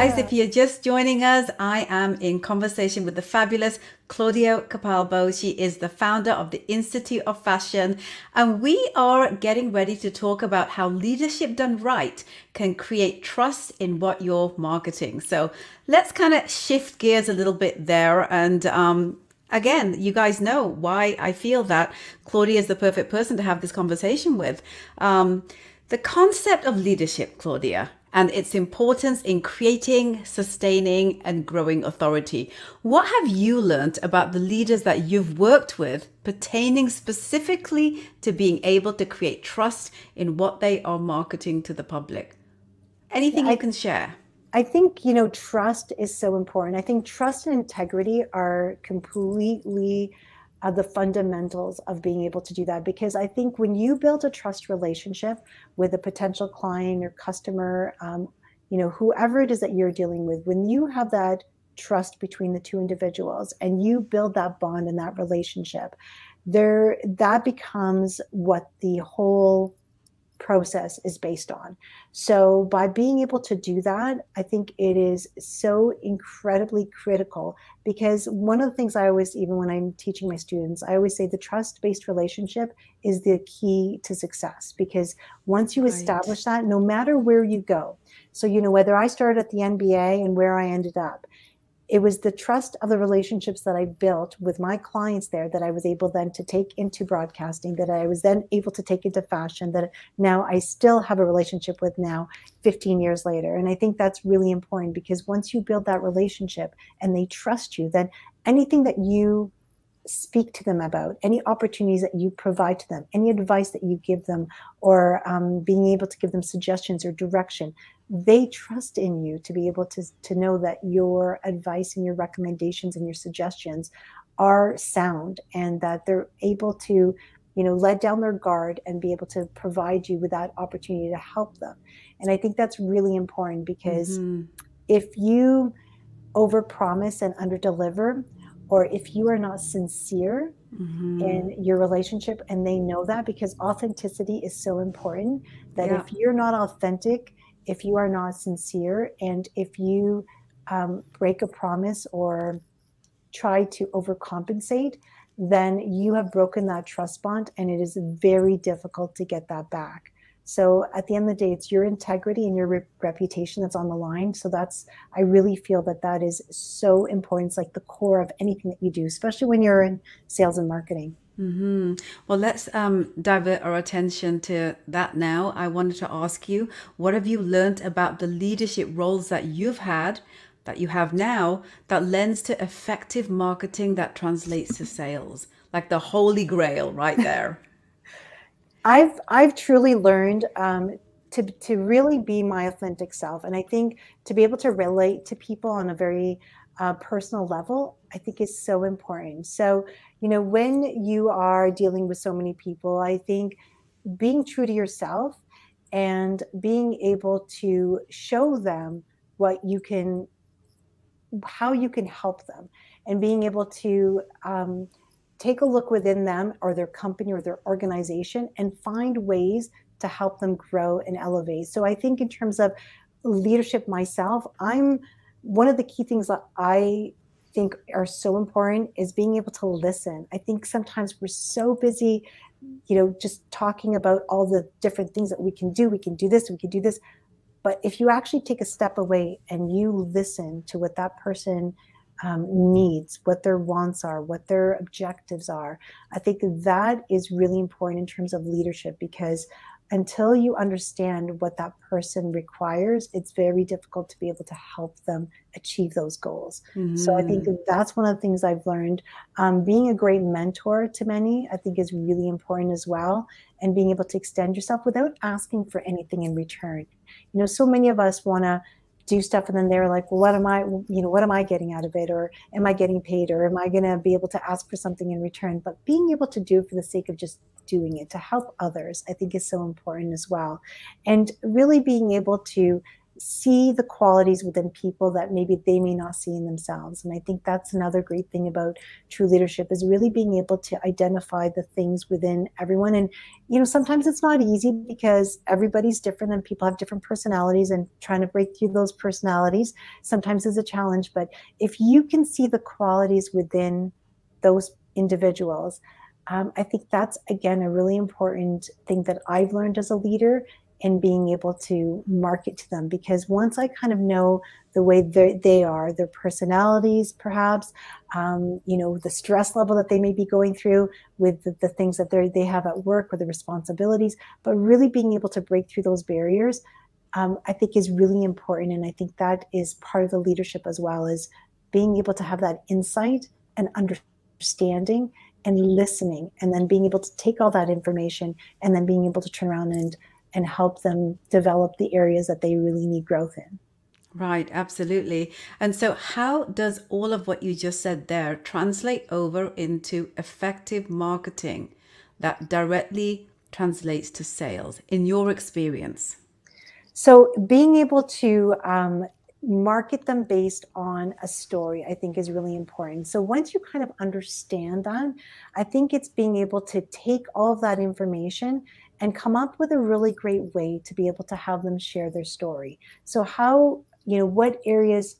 Guys, if you're just joining us, I am in conversation with the fabulous Klaudia Capalbo. She is the founder of the Institute of Fashion, and we are getting ready to talk about how leadership done right can create trust in what you're marketing. So let's kind of shift gears a little bit there. And again, you guys know why I feel that Claudia is the perfect person to have this conversation with. The concept of leadership, Claudia, and its importance in creating, sustaining, and growing authority. What have you learned about the leaders that you've worked with pertaining specifically to being able to create trust in what they are marketing to the public? Yeah, Anything you can share? I think, trust is so important. I think trust and integrity are completely the fundamentals of being able to do that. Because I think when you build a trust relationship with a potential client or customer, whoever it is that you're dealing with, when you have that trust between the two individuals and you build that bond and that relationship, that becomes what the whole process is based on. So by being able to do that, I think it is so incredibly critical, because one of the things I always, even when I'm teaching my students, I always say the trust-based relationship is the key to success. Because once you Right. establish that, no matter where you go, so whether I started at the NBA and where I ended up, it was the trust of the relationships that I built with my clients there that I was able then to take into broadcasting, that I was then able to take into fashion, that now I still have a relationship with now 15 years later. And I think that's really important, because once you build that relationship and they trust you, then anything that you speak to them about, any opportunities that you provide to them, any advice that you give them, or being able to give them suggestions or direction, they trust in you to be able to know that your advice and your recommendations and your suggestions are sound, and that they're able to let down their guard and be able to provide you with that opportunity to help them. And I think that's really important, because Mm-hmm. if you overpromise and underdeliver, or if you are not sincere Mm-hmm. in your relationship and they know that, because authenticity is so important, that Yeah. if you're not authentic, if you are not sincere, and if you break a promise or try to overcompensate, then you have broken that trust bond, and it is very difficult to get that back. So at the end of the day, it's your integrity and your reputation that's on the line. So I really feel that that is so important. It's like the core of anything that you do, especially when you're in sales and marketing. Mm-hmm. Well, let's divert our attention to that now. I wanted to ask you, what have you learned about the leadership roles that you've had, that you have now, that lends to effective marketing that translates to sales? Like the holy grail right there. I've truly learned to really be my authentic self, and I think to be able to relate to people on a very personal level, I think is so important. So when you are dealing with so many people, I think being true to yourself and being able to show them what you can, how you can help them, and being able to take a look within them or their company or their organization and find ways to help them grow and elevate. So I think in terms of leadership myself, I'm one of the key things that I think are so important is being able to listen. I think sometimes we're so busy, just talking about all the different things that we can do. We can do this, we can do this. But if you actually take a step away and you listen to what that person needs, what their wants are, what their objectives are, I think that is really important in terms of leadership, because until you understand what that person requires, it's very difficult to be able to help them achieve those goals. So I think Mm-hmm. that's one of the things I've learned. Being a great mentor to many, I think, is really important as well. And being able to extend yourself without asking for anything in return. So many of us want to do stuff, and then they're like, well, what am I getting out of it? Or am I getting paid? Or am I going to be able to ask for something in return? But being able to do it for the sake of just doing it to help others, I think is so important as well. And really being able to see the qualities within people that maybe they may not see in themselves. And I think that's another great thing about true leadership, is really being able to identify the things within everyone. And, sometimes it's not easy because everybody's different and people have different personalities, and trying to break through those personalities sometimes is a challenge. But if you can see the qualities within those individuals, I think that's, again, a really important thing that I've learned as a leader, and being able to market to them. Because once I kind of know the way they are, their personalities, perhaps, the stress level that they may be going through with the things that they have at work, or the responsibilities, but really being able to break through those barriers, I think is really important. And I think that is part of the leadership as well, is being able to have that insight and understanding and listening, and then being able to take all that information and then being able to turn around and help them develop the areas that they really need growth in. Right, absolutely. And so how does all of what you just said there translate over into effective marketing that directly translates to sales in your experience? So being able to market them based on a story, I think, is really important. So once you kind of understand that, I think it's being able to take all of that information and come up with a really great way to be able to have them share their story. So how, what areas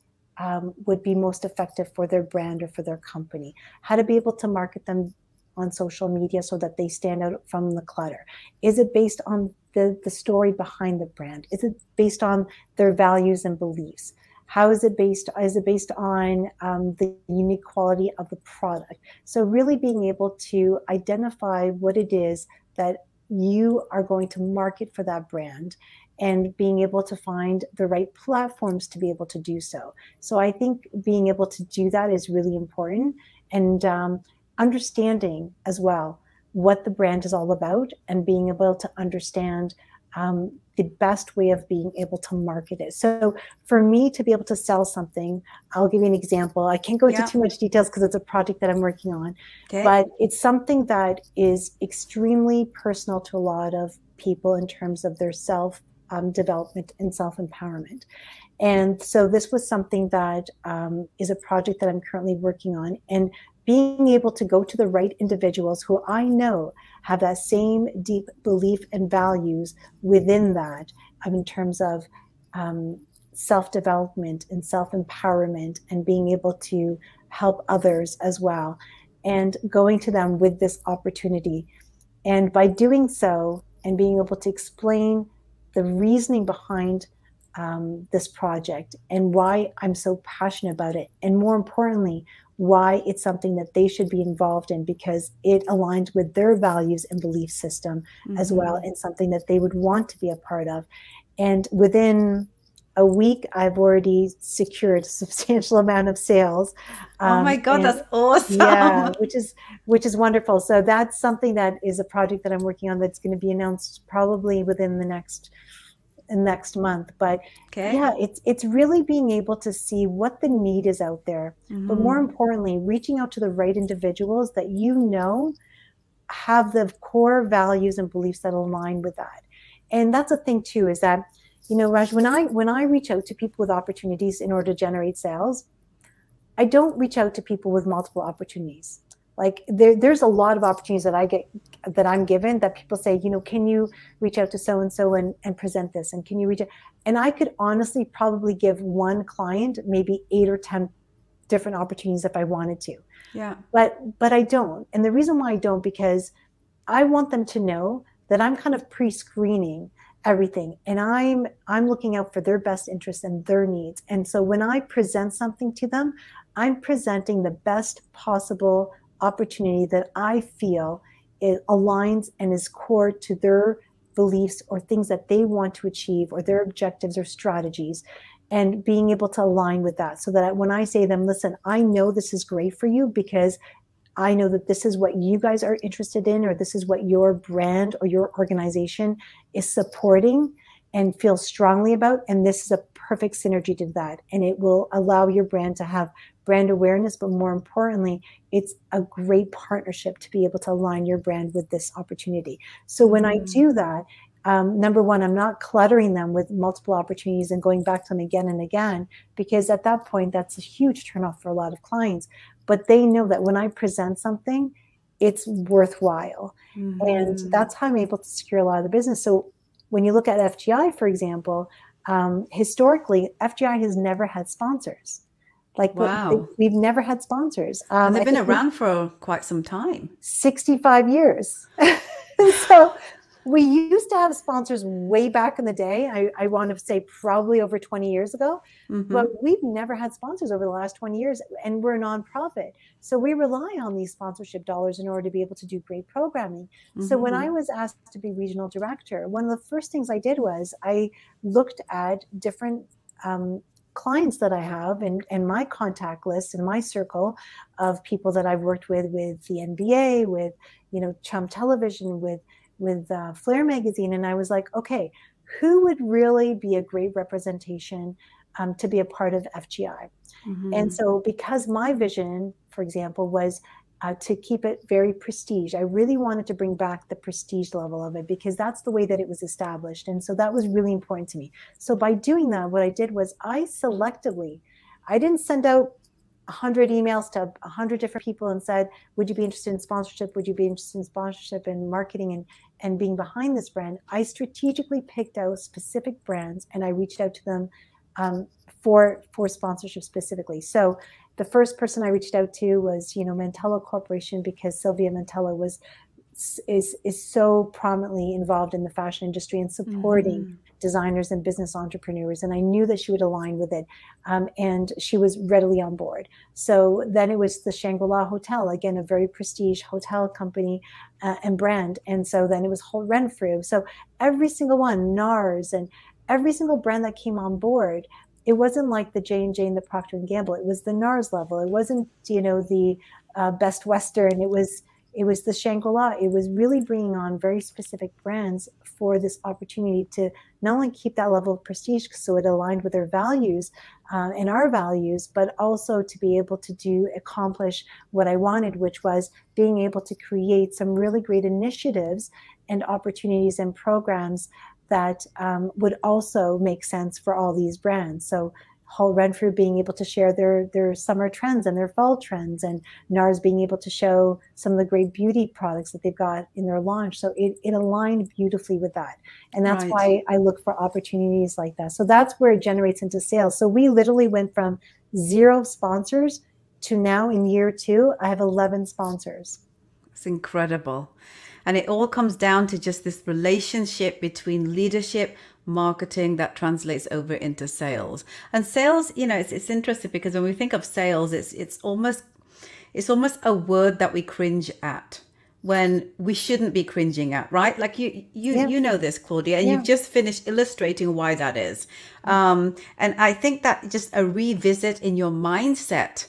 would be most effective for their brand or for their company, how to be able to market them on social media so that they stand out from the clutter. Is it based on the story behind the brand? Is it based on their values and beliefs? How is it based? Is it based on the unique quality of the product? So really being able to identify what it is that you are going to market for that brand, and being able to find the right platforms to be able to do so. So I think being able to do that is really important, and understanding as well what the brand is all about, and being able to understand the best way of being able to market it. So for me to be able to sell something, I'll give you an example. I can't go into too much details because it's a project that I'm working on, but it's something that is extremely personal to a lot of people in terms of their self development and self-empowerment. And so this was something that is a project that I'm currently working on, and being able to go to the right individuals who I know have that same deep belief and values within that, in terms of self-development and self-empowerment, and being able to help others as well, and going to them with this opportunity. And by doing so, and being able to explain the reasoning behind this project, and why I'm so passionate about it, and more importantly, why it's something that they should be involved in, because it aligns with their values and belief system as well, and something that they would want to be a part of. And within a week, I've already secured a substantial amount of sales. Oh my God, that's awesome. Yeah, which is wonderful. So that's something that is a project that I'm working on, that's going to be announced probably within the next month. But yeah, it's really being able to see what the need is out there, but more importantly, reaching out to the right individuals that have the core values and beliefs that align with that. And that's the thing too, is that, Raj, when I reach out to people with opportunities in order to generate sales, I don't reach out to people with multiple opportunities. Like there's a lot of opportunities that I'm given, that people say, can you reach out to so-and-so and present this? And can you reach out? And I could honestly probably give one client maybe 8 or 10 different opportunities if I wanted to. Yeah. But I don't. And the reason why I don't, because I want them to know that I'm kind of pre-screening everything, and I'm looking out for their best interests and their needs. And so when I present something to them, I'm presenting the best possible opportunity that I feel it aligns and is core to their beliefs, or things that they want to achieve, or their objectives or strategies, and being able to align with that, so that when I say to them, listen, I know this is great for you because I know that this is what you guys are interested in, or this is what your brand or your organization is supporting and feels strongly about, and this is a perfect synergy to that, and it will allow your brand to have brand awareness, but more importantly, it's a great partnership to be able to align your brand with this opportunity. So when I do that, number one, I'm not cluttering them with multiple opportunities and going back to them again and again, because at that point, that's a huge turnoff for a lot of clients. But they know that when I present something, it's worthwhile. And that's how I'm able to secure a lot of the business. So when you look at FGI, for example, historically, FGI has never had sponsors. Like, Wow. we've never had sponsors. And they've been around for quite some time. 65 years. So we used to have sponsors way back in the day. I want to say probably over 20 years ago, but we've never had sponsors over the last 20 years, and we're a nonprofit. So we rely on these sponsorship dollars in order to be able to do great programming. So when I was asked to be regional director, one of the first things I did was I looked at different clients that I have and my contact list and my circle of people that I've worked with the NBA, with, Chum Television, with Flair Magazine. And I was like, okay, who would really be a great representation to be a part of FGI? And so because my vision, for example, was to keep it very prestige. I really wanted to bring back the prestige level of it because that's the way that it was established. And so that was really important to me. So by doing that, what I did was I didn't send out 100 emails to 100 different people and said, would you be interested in sponsorship? Would you be interested in sponsorship and marketing and being behind this brand? I strategically picked out specific brands and I reached out to them for sponsorship specifically. So the first person I reached out to was, Mantello Corporation, because Sylvia Mantello is so prominently involved in the fashion industry and supporting designers and business entrepreneurs. And I knew that she would align with it. And she was readily on board. So then it was the Shangri-La Hotel, again, a very prestige hotel company and brand. And so then it was Renfrew. So every single one, NARS, and every single brand that came on board, it wasn't like the J&J and the Procter & Gamble. It was the NARS level. It wasn't, the Best Western. It was the Shangri-La. It was really bringing on very specific brands for this opportunity to not only keep that level of prestige, so it aligned with their values and our values, but also to be able to accomplish what I wanted, which was being able to create some really great initiatives and opportunities and programs that would also make sense for all these brands. So Renfrew being able to share their summer trends and their fall trends, and NARS being able to show some of the great beauty products that they've got in their launch. So it aligned beautifully with that. And that's why I look for opportunities like that. So that's where it generates into sales. So we literally went from 0 sponsors to now in year 2, I have 11 sponsors. It's incredible. And it all comes down to just this relationship between leadership, marketing that translates over into sales. And sales, it's interesting because when we think of sales, it's almost a word that we cringe at when we shouldn't be cringing at, right? Like you know this, Klaudia, and you've just finished illustrating why that is. And I think that just a revisit in your mindset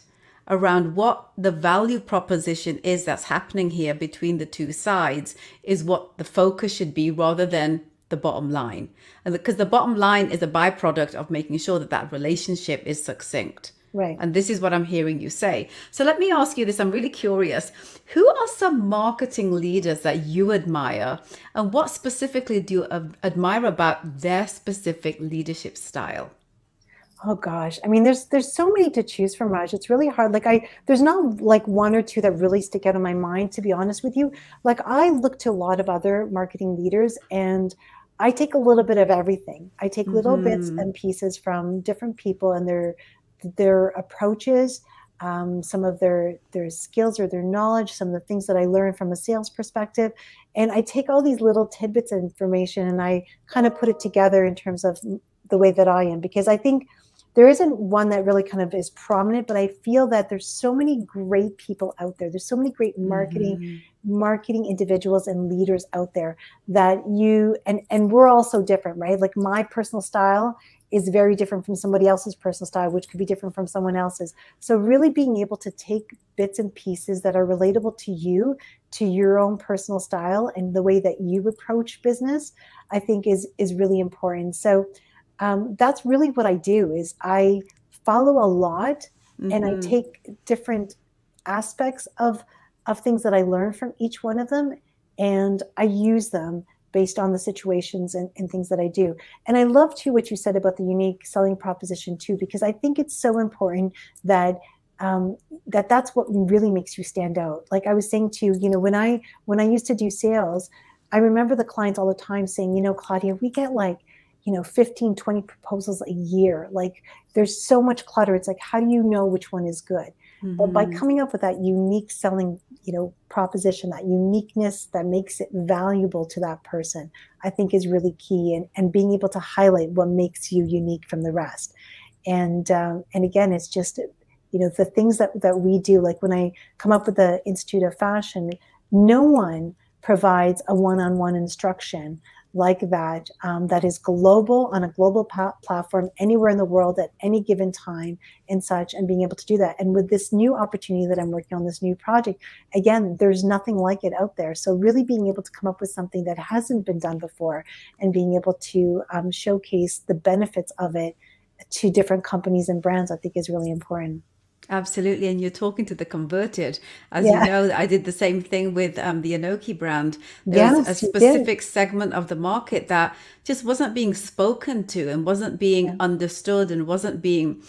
around what the value proposition is that's happening here between the two sides is what the focus should be, rather than the bottom line. And because the bottom line is a byproduct of making sure that relationship is succinct. Right. And this is what I'm hearing you say. So let me ask you this. I'm really curious. Who are some marketing leaders that you admire, and what specifically do you admire about their specific leadership style? Oh gosh. I mean, there's so many to choose from, Raj. It's really hard. There's not like 1 or 2 that really stick out in my mind, to be honest with you. Like, I look to a lot of other marketing leaders and I take a little bit of everything. I take little bits and pieces from different people and their approaches, some of their skills or their knowledge, some of the things that I learned from a sales perspective. And I take all these little tidbits of information and I kind of put it together in terms of the way that I am, because I think there isn't one that really kind of is prominent, but I feel that there's so many great people out there. There's so many great marketing individuals and leaders out there that and we're all so different, right? Like, my personal style is very different from somebody else's personal style, which could be different from someone else's. So really being able to take bits and pieces that are relatable to you, to your own personal style and the way that you approach business, I think is really important. So that's really what I do, is I follow a lot and I take different aspects of things that I learn from each one of them, and I use them based on the situations and things that I do. And I love too what you said about the unique selling proposition too, because I think it's so important that that's what really makes you stand out. Like I was saying to you, when I used to do sales, I remember the clients all the time saying, Klaudia, we get like 15, 20 proposals a year. Like there's so much clutter. It's like, how do you know which one is good? Mm-hmm. But by coming up with that unique selling, proposition, that uniqueness that makes it valuable to that person, I think is really key. And being able to highlight what makes you unique from the rest. And again, it's just, the things that we do, like when I come up with the Institute of Fashion, no one provides a one-on-one instruction like that, that is global, on a global platform, anywhere in the world at any given time and such, and being able to do that. And with this new opportunity that I'm working on, this new project, again, there's nothing like it out there. So really being able to come up with something that hasn't been done before and being able to showcase the benefits of it to different companies and brands, I think is really important. Absolutely. And you're talking to the converted. As you know, I did the same thing with the Inoki brand. There was a specific segment of the market that just wasn't being spoken to and wasn't being understood and wasn't being,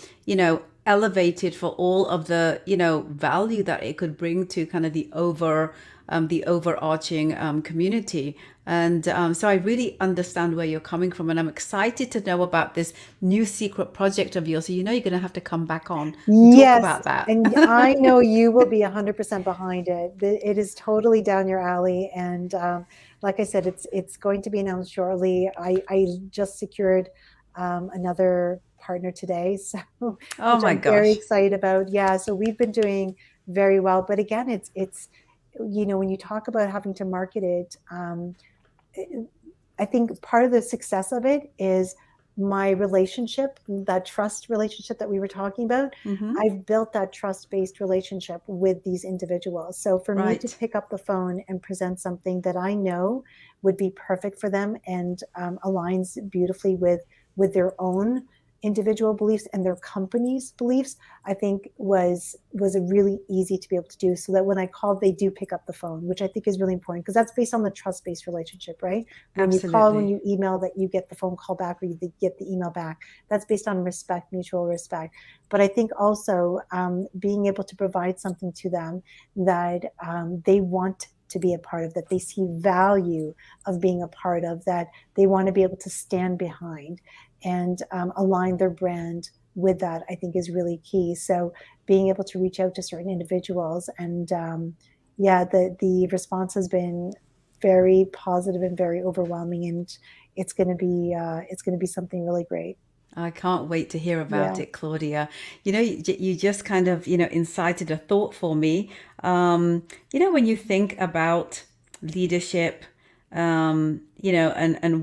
elevated for all of the, value that it could bring to kind of the overarching community. And so I really understand where you're coming from, and I'm excited to know about this new secret project of yours. So you're going to have to come back on and talk about that. And I know you will be 100% behind it. It is totally down your alley. And like I said, it's going to be announced shortly. I just secured another partner today, so I'm very excited about. So we've been doing very well. But again, it's when you talk about having to market it, I think part of the success of it is my relationship, that trust relationship that we were talking about. Mm-hmm. I've built that trust-based relationship with these individuals. So for me to pick up the phone and present something that I know would be perfect for them and aligns beautifully with their own individual beliefs and their company's beliefs, I think was a really easy to be able to do, so that when I called, they do pick up the phone, which I think is really important, because that's based on the trust-based relationship, right? When you call, when you email, that you get the phone call back or you get the email back. That's based on respect, mutual respect. But I think also being able to provide something to them that they want to be a part of, that they see value of being a part of, that they want to be able to stand behind and align their brand with that, I think is really key. So being able to reach out to certain individuals, and the response has been very positive and very overwhelming, and it's going to be something really great. I can't wait to hear about it, Klaudia. You just kind of, incited a thought for me. When you think about leadership, and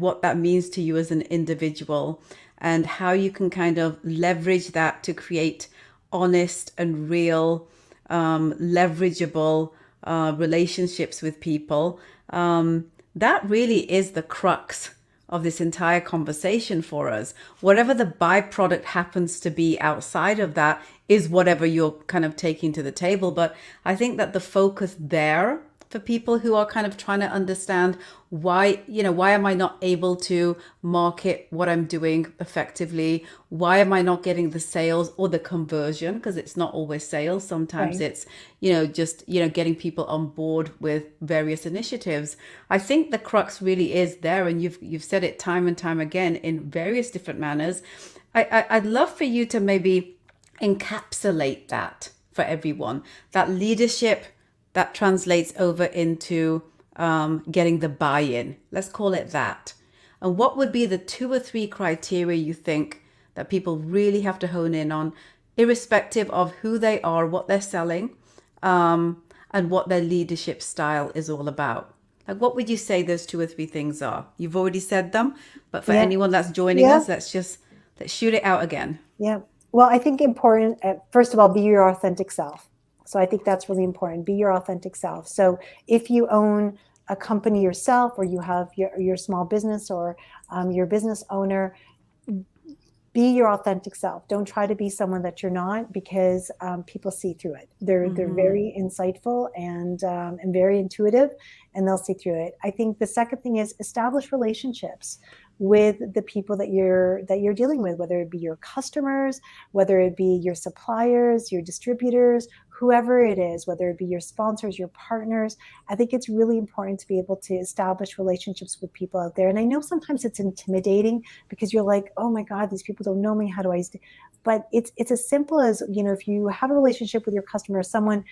what that means to you as an individual, and how you can kind of leverage that to create honest and real, leverageable relationships with people. That really is the crux of this entire conversation for us. Whatever the byproduct happens to be outside of that is whatever you're kind of taking to the table. But I think that the focus there for people who are kind of trying to understand why am I not able to market what I'm doing effectively? Why am I not getting the sales or the conversion? Because it's not always sales. Sometimes it's, just, getting people on board with various initiatives. I think the crux really is there. And you've said it time and time again in various different manners. I'd love for you to maybe encapsulate that for everyone, that leadership that translates over into getting the buy-in. Let's call it that. And what would be the 2 or 3 criteria you think that people really have to hone in on, irrespective of who they are, what they're selling, and what their leadership style is all about? Like, what would you say those 2 or 3 things are? You've already said them, but for anyone that's joining us, let's shoot it out again. Yeah. Well, I think important, first of all, be your authentic self. So I think that's really important. Be your authentic self. So if you own a company yourself, or you have your small business, or your business owner, be your authentic self. Don't try to be someone that you're not, because people see through it. They're very insightful and very intuitive, and they'll see through it. I think the second thing is establish relationships with the people that you're dealing with, whether it be your customers, whether it be your suppliers, your distributors, whoever it is, whether it be your sponsors, your partners. I think it's really important to be able to establish relationships with people out there. And I know sometimes it's intimidating because you're like, oh my God, these people don't know me. How do I? But it's as simple as, if you have a relationship with your customer, someone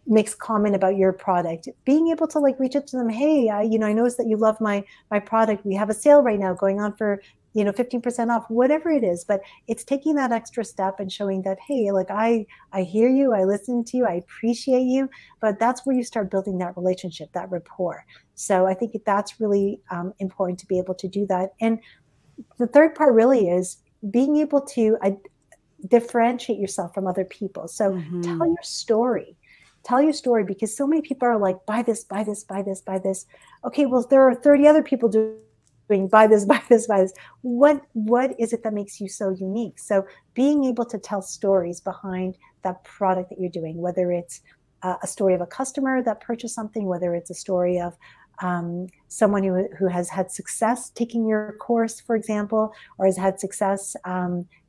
makes comment about your product, being able to like reach out to them. Hey, I noticed that you love my product. We have a sale right now going on for 15% off, whatever it is. But it's taking that extra step and showing that, hey, like I hear you, I listen to you, I appreciate you. But that's where you start building that relationship, that rapport. So I think that's really important to be able to do that. And the third part really is being able to differentiate yourself from other people. So tell your story. Tell your story, because so many people are like, buy this, buy this, buy this, buy this. Okay, well, there are 30 other people doing buy this, buy this, buy this. What is it that makes you so unique? So being able to tell stories behind that product that you're doing, whether it's a story of a customer that purchased something, whether it's a story of someone who has had success taking your course, for example, or has had success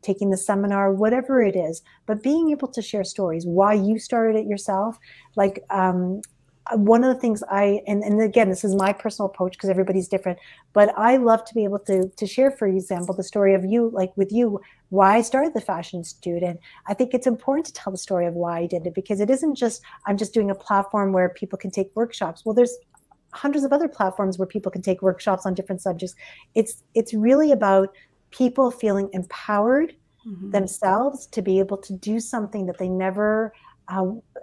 taking the seminar, whatever it is. But being able to share stories, why you started it yourself. Like one of the things and again, this is my personal approach because everybody's different, but I love to be able to share, for example, the story of you, like with you, why I started the Fashion Institute. And I think it's important to tell the story of why I did it, because it isn't just, I'm just doing a platform where people can take workshops. Well, there's hundreds of other platforms where people can take workshops on different subjects. It's really about people feeling empowered themselves to be able to do something that they never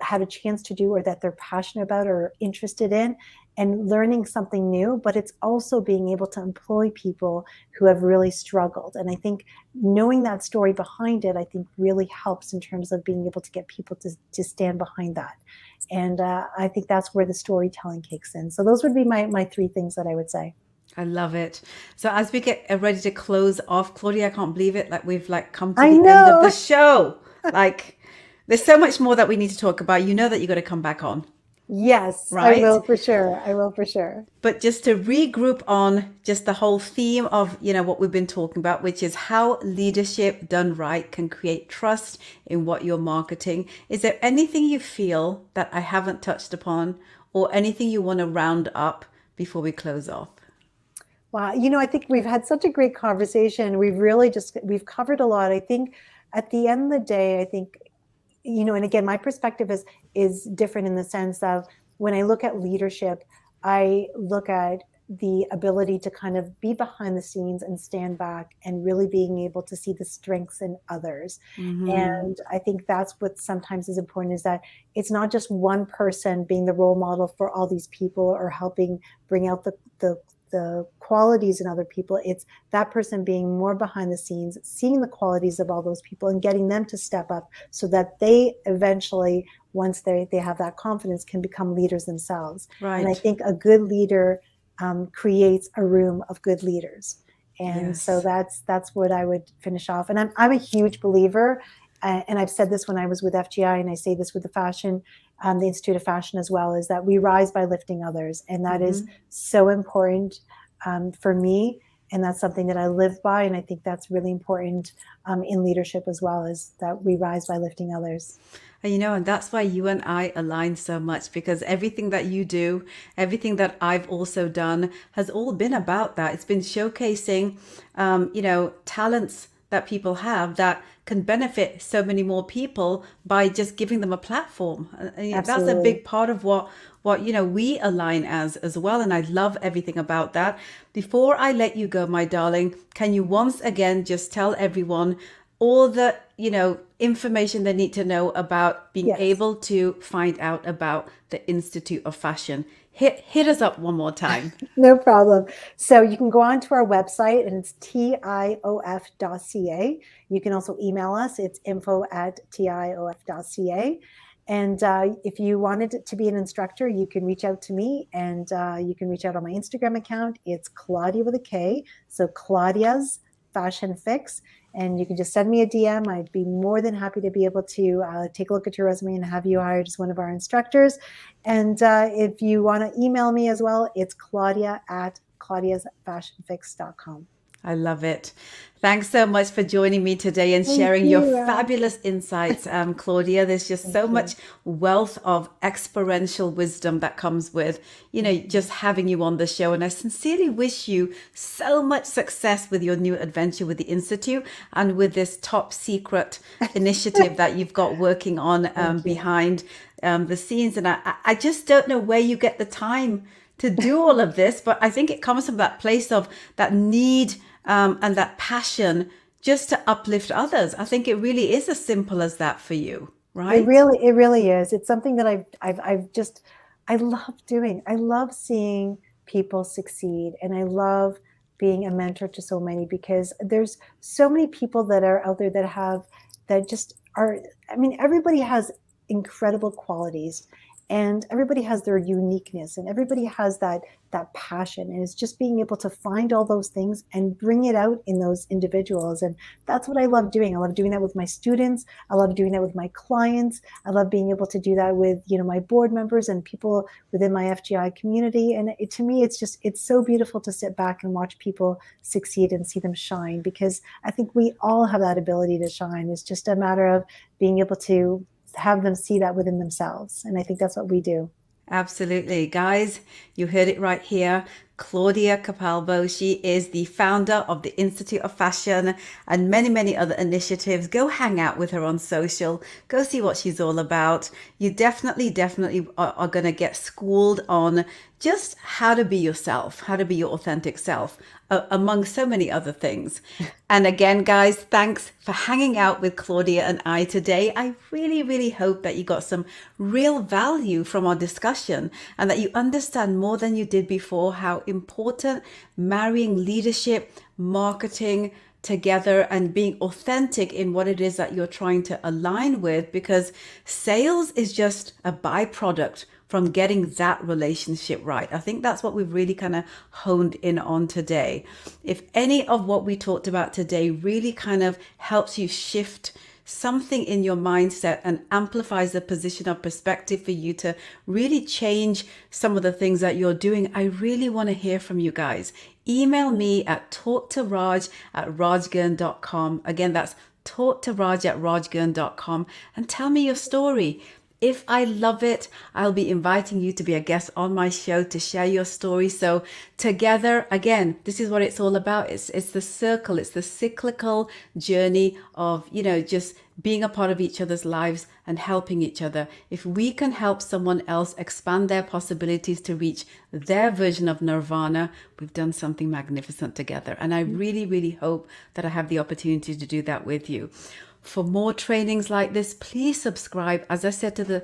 had a chance to do, or that they're passionate about or interested in, and learning something new. But it's also being able to employ people who have really struggled. And I think knowing that story behind it, I think really helps in terms of being able to get people to stand behind that. And I think that's where the storytelling kicks in. So those would be my three things that I would say. I love it. So as we get ready to close off, Claudia, I can't believe it. Like we've come to the end of the show. Like there's so much more that we need to talk about. You know that you got to come back on. Yes, right? I will for sure. I will for sure. But just to regroup on just the whole theme of, what we've been talking about, which is how leadership done right can create trust in what you're marketing. Is there anything you feel that I haven't touched upon, or anything you want to round up before we close off? Wow. I think we've had such a great conversation. We've covered a lot. I think at the end of the day, I think, and again, my perspective is different in the sense of when I look at leadership, I look at the ability to kind of be behind the scenes and stand back and really being able to see the strengths in others. And I think that's what sometimes is important, is that it's not just one person being the role model for all these people or helping bring out the qualities in other people. It's that person being more behind the scenes, seeing the qualities of all those people and getting them to step up so that they eventually, once they have that confidence, can become leaders themselves. Right. And I think a good leader creates a room of good leaders. And so that's what I would finish off. And I'm a huge believer, and I've said this when I was with FGI, and I say this with the Institute of Fashion as well, is that we rise by lifting others. And that is so important for me. And that's something that I live by. And I think that's really important in leadership as well, is that we rise by lifting others. And that's why you and I align so much, because everything that you do, everything that I've also done has all been about that. It's been showcasing, talents that people have that can benefit so many more people by just giving them a platform. That's a big part of what we align as well. And I love everything about that. Before I let you go, my darling, can you once again just tell everyone all the, information they need to know about being able to find out about the Institute of Fashion? Hit us up one more time. No problem. So you can go on to our website, and it's tiof.ca. You can also email us. It's info@tiof.ca. And if you wanted to be an instructor, you can reach out to me, and you can reach out on my Instagram account. It's Klaudia with a K. So Klaudia's Fashion Fix. And you can just send me a DM. I'd be more than happy to be able to take a look at your resume and have you hired as one of our instructors. And if you want to email me as well, it's Claudia at claudiasfashionfix.com. I love it. Thanks so much for joining me today and Thank sharing you, your fabulous insights, Claudia. There's just so much wealth of experiential wisdom that comes with, just having you on the show. And I sincerely wish you so much success with your new adventure with the Institute and with this top secret initiative that you've got working on behind the scenes. And I just don't know where you get the time to do all of this, but I think it comes from that place of that need and that passion just to uplift others. I think it really is as simple as that for you, right? It really is. It's something that I love doing. I love seeing people succeed, and I love being a mentor to so many, because there's so many people that are out there that just are, I mean, everybody has incredible qualities, and everybody has their uniqueness, and everybody has that passion, and it's just being able to find all those things and bring it out in those individuals. And that's what I love doing. I love doing that with my students. I love doing that with my clients. I love being able to do that with my board members and people within my FGI community. And to me, it's so beautiful to sit back and watch people succeed and see them shine, because I think we all have that ability to shine. It's just a matter of being able to have them see that within themselves. And I think that's what we do. Absolutely. Guys, you heard it right here. Klaudia Capalbo. She is the founder of the Institute of Fashion and many, many other initiatives. Go hang out with her on social. Go see what she's all about. You definitely are going to get schooled on just how to be yourself, how to be your authentic self, among so many other things. And again, guys, thanks for hanging out with Klaudia and I today. I really, really hope that you got some real value from our discussion and that you understand more than you did before how important marrying leadership, marketing together and being authentic in what it is that you're trying to align with, because sales is just a byproduct from getting that relationship right. I think that's what we've really kind of honed in on today. If any of what we talked about today really kind of helps you shift something in your mindset and amplifies the position of perspective for you to really change some of the things that you're doing, I really want to hear from you guys. Email me at talktoraj@rajgurn.com. Again, that's talktoraj@rajgurn.com, and tell me your story. If I love it, I'll be inviting you to be a guest on my show to share your story. So together, again, this is what it's all about. It's the circle. It's the cyclical journey of, just being a part of each other's lives and helping each other. If we can help someone else expand their possibilities to reach their version of nirvana, we've done something magnificent together. And I really, really hope that I have the opportunity to do that with you. For more trainings like this, please subscribe. As I said to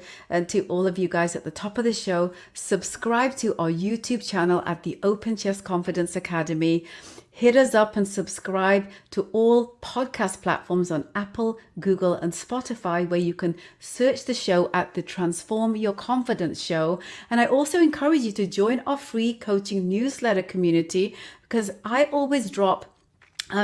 all of you guys at the top of the show, subscribe to our YouTube channel at the Open Chest Confidence Academy. Hit us up and subscribe to all podcast platforms on Apple, Google, and Spotify, where you can search the show at the Transform Your Confidence Show. And I also encourage you to join our free coaching newsletter community, because I always drop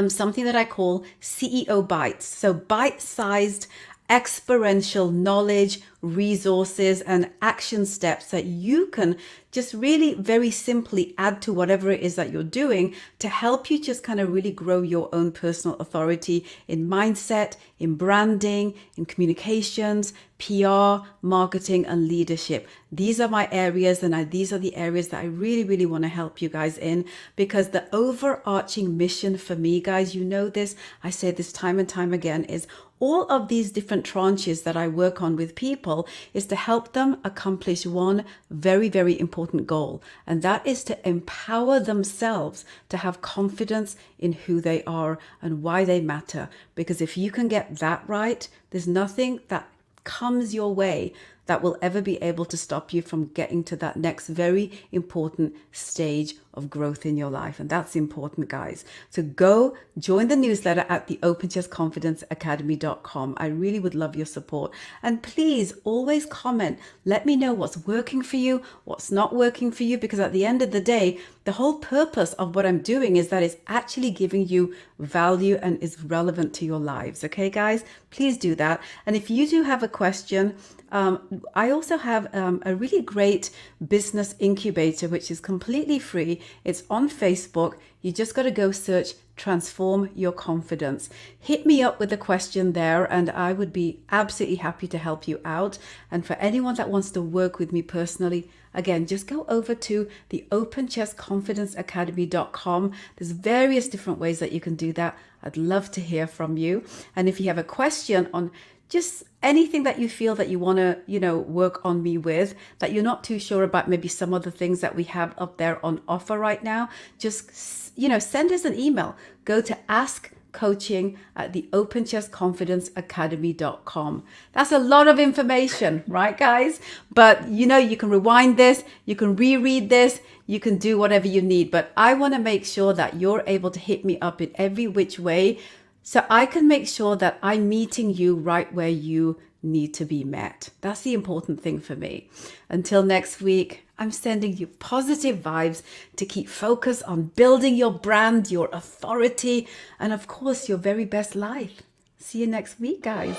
something that I call CEO bites. So bite-sized experiential knowledge, resources, and action steps that you can just really very simply add to whatever it is that you're doing to help you just kind of really grow your own personal authority in mindset, in branding, in communications, PR, marketing, and leadership. These are my areas, and these are the areas that I really, really want to help you guys in, because the overarching mission for me, guys, you know this, I say this time and time again, is all of these different tranches that I work on with people is to help them accomplish one very, very important goal. And that is to empower themselves to have confidence in who they are and why they matter. Because if you can get that right, there's nothing that comes your way that will ever be able to stop you from getting to that next very important stage of growth in your life. And that's important, guys. So go join the newsletter at the openchestconfidenceacademy.com. I really would love your support. And please always comment. Let me know what's working for you, what's not working for you, because at the end of the day, the whole purpose of what I'm doing is that it's actually giving you value and is relevant to your lives. Okay, guys, please do that. And if you do have a question, I also have a really great business incubator, which is completely free. It's on Facebook. You just got to go search Transform Your Confidence. Hit me up with a question there, and I would be absolutely happy to help you out. And for anyone that wants to work with me personally, again, just go over to the openchestconfidenceacademy.com. There's various different ways that you can do that. I'd love to hear from you. And if you have a question on just anything that you feel that you want to, work on me with, that you're not too sure about, maybe some of the things that we have up there on offer right now, just, send us an email. Go to askcoaching at the openchestconfidenceacademy.com. That's a lot of information, right, guys? But, you can rewind this, you can reread this, you can do whatever you need. But I want to make sure that you're able to hit me up in every which way, so I can make sure that I'm meeting you right where you need to be met. That's the important thing for me. Until next week, I'm sending you positive vibes to keep focused on building your brand, your authority, and of course, your very best life. See you next week, guys.